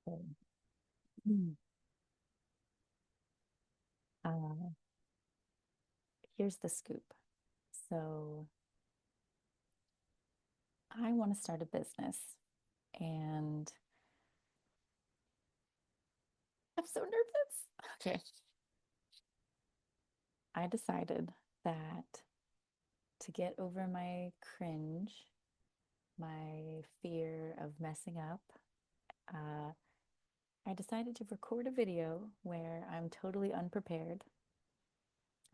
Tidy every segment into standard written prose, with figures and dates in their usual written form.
Okay. Mm. Uh, Here's the scoop. So, I want to start a business and I'm so nervous. Okay. I decided that to get over my cringe, my fear of messing up, uh, I decided to record a video where I'm totally unprepared.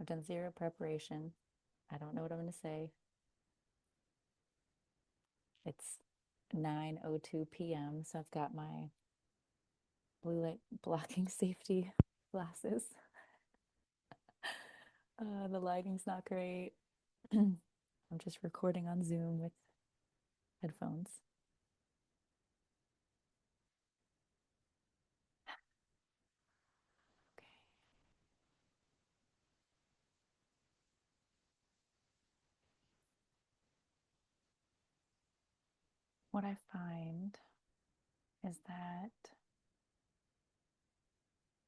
I've done zero preparation. I don't know what I'm going to say. It's 9:02 p.m., so I've got my blue light blocking safety glasses. The lighting's not great. I'm just recording on Zoom with headphones. Okay. What I find is that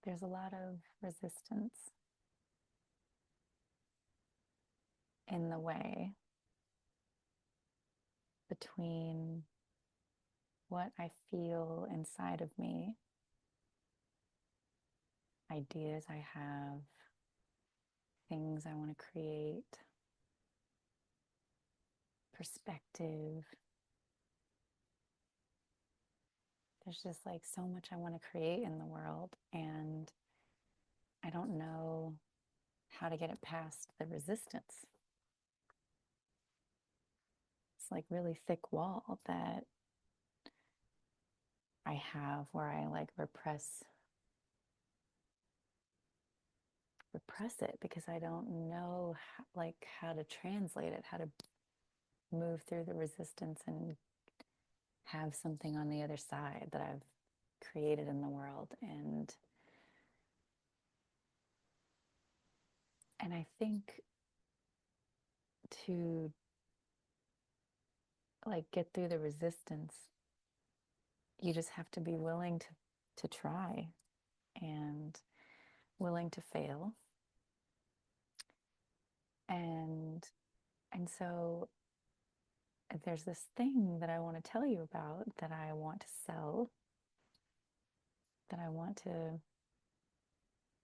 there's a lot of resistance in the way between what I feel inside of me, ideas I have, things I want to create, perspective. There's just like so much I want to create in the world, and I don't know how to get it past the resistance. It's like really thick wall that I have where I like repress it because I don't know how to translate it, how to move through the resistance and have something on the other side that I've created in the world. And I think to like get through the resistance, you just have to be willing to try and willing to fail. And and so there's this thing that I want to tell you about that I want to sell, that I want to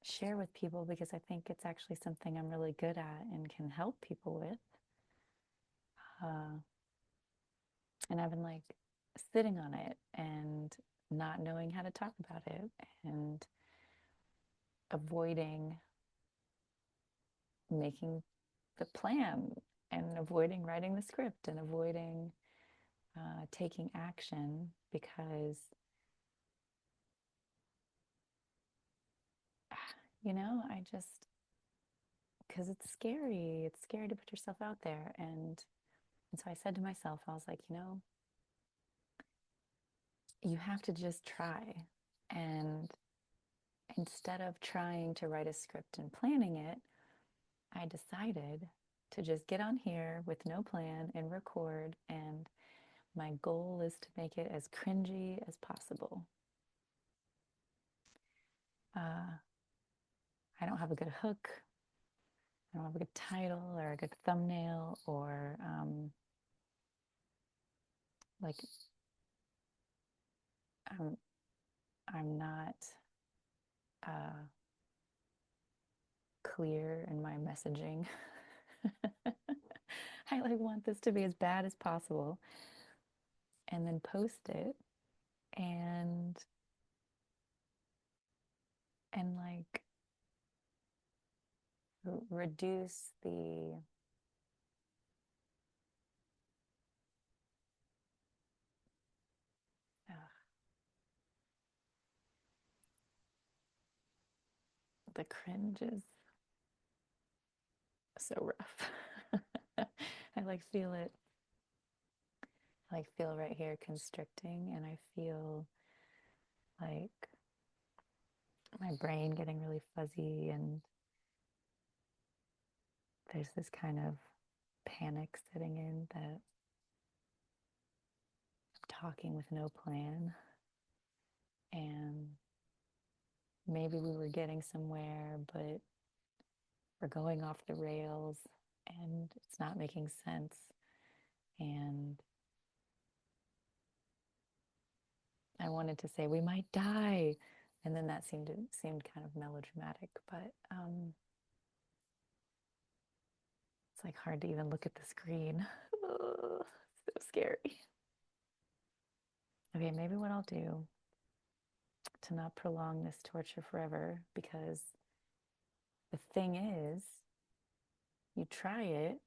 share with people because I think it's actually something I'm really good at and can help people with. Uh, and I've been like sitting on it and not knowing how to talk about it and avoiding making the plan and avoiding writing the script and avoiding taking action because, I just, because it's scary. It's scary to put yourself out there. And so I said to myself, I was like, you have to just try. And instead of trying to write a script and planning it, I decided to just get on here with no plan and record. And my goal is to make it as cringy as possible. Uh, I don't have a good hook. I don't have a good title or a good thumbnail or like I'm I'm not uh, clear in my messaging. I like want this to be as bad as possible and then post it and like reduce the cringe is so rough. I like feel it. I like feel right here constricting, and I feel like my brain getting really fuzzy, and there's this kind of panic setting in that I'm talking with no plan. and maybe we were getting somewhere, but we're going off the rails and it's not making sense. And I wanted to say we might die. And then that seemed kind of melodramatic, but it's like hard to even look at the screen. Oh, so scary. Okay, maybe what I'll do to not prolong this torture forever, because the thing is, you try it,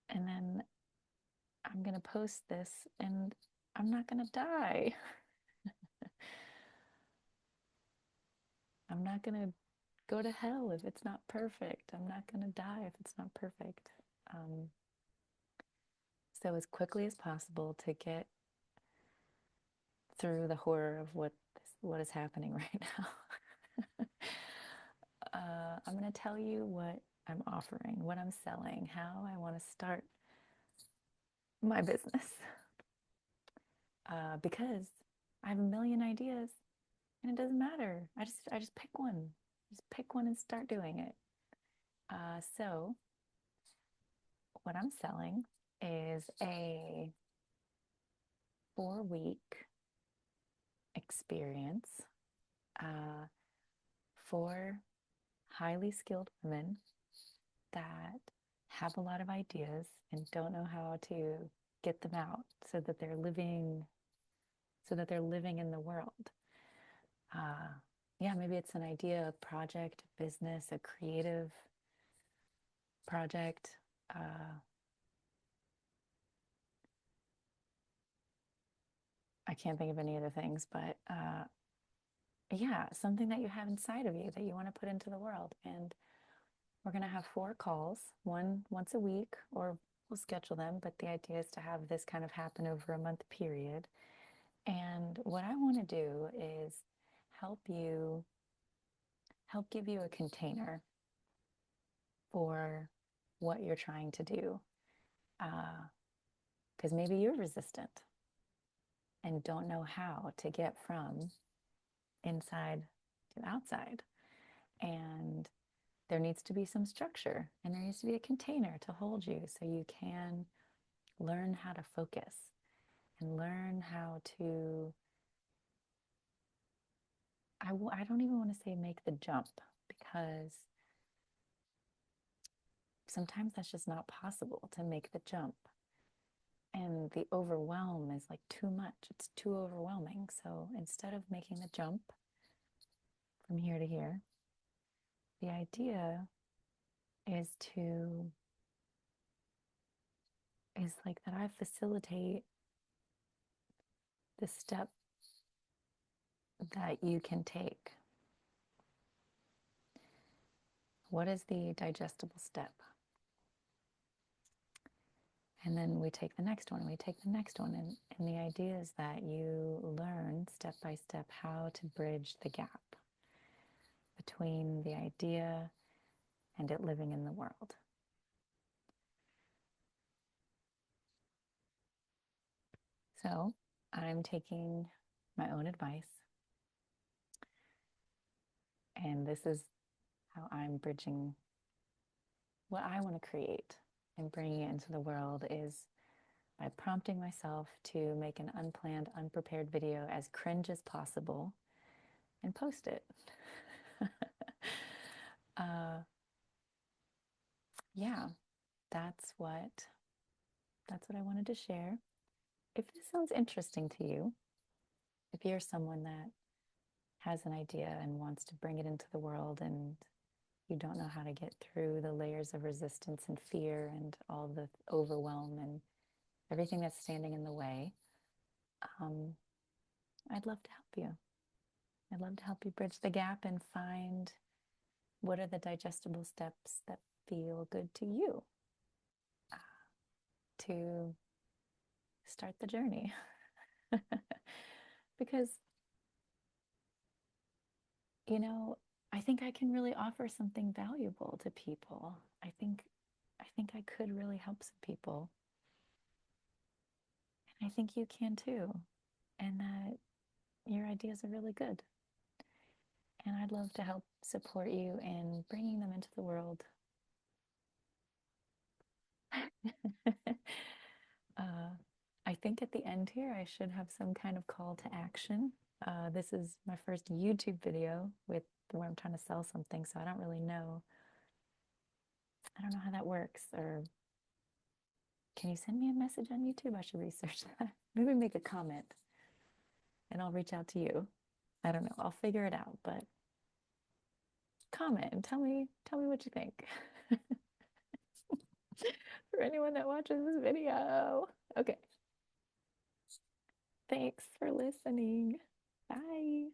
and then I'm gonna post this, and I'm not gonna die. I'm not gonna go to hell if it's not perfect. I'm not gonna die if it's not perfect. Um, so as quickly as possible to get through the horror of what is happening right now. I'm going to tell you what I'm offering, what I'm selling, how I want to start my business. Because I have a million ideas and it doesn't matter. I just pick one. Just pick one and start doing it. So what I'm selling is a 4-week experience for highly skilled women that have a lot of ideas and don't know how to get them out so that they're living in the world. Yeah, maybe it's an idea, a project, a business, a creative project. I can't think of any other things, but yeah, something that you have inside of you that you want to put into the world. And we're going to have 4 calls, one once a week, or we'll schedule them. But the idea is to have this kind of happen over a month period. And what I want to do is help give you a container for what you're trying to do. Because maybe you're resistant and don't know how to get from inside to outside. And there needs to be some structure and there needs to be a container to hold you so you can learn how to focus and learn how to, I don't even want to say make the jump, because sometimes that's just not possible to make the jump. And the overwhelm is like too much. It's too overwhelming. So instead of making the jump from here to here, the idea is to, is like that I facilitate the step that you can take. What is the digestible step? And then we take the next one, and we take the next one. And the idea is that you learn step by step how to bridge the gap between the idea and it living in the world. So I'm taking my own advice, and this is how I'm bridging what I want to create and bringing it into the world, is by prompting myself to make an unplanned, unprepared video as cringe as possible and post it. Yeah, that's what I wanted to share. If this sounds interesting to you, if you're someone that has an idea and wants to bring it into the world and you don't know how to get through the layers of resistance and fear and all the overwhelm and everything that's standing in the way, I'd love to help you. I'd love to help you bridge the gap and find what are the digestible steps that feel good to you to start the journey. Because, you know, I think I can really offer something valuable to people. I think I could really help some people. And I think you can too. and that your ideas are really good. And I'd love to help support you in bringing them into the world. uh, I think at the end here, I should have some kind of call to action. This is my first YouTube video with where I'm trying to sell something, so I don't really know. I don't know how that works. Or can you send me a message on YouTube? I should research that. Maybe make a comment and I'll reach out to you. I don't know. I'll figure it out, but comment and tell me what you think. For anyone that watches this video. Okay. Thanks for listening. Bye.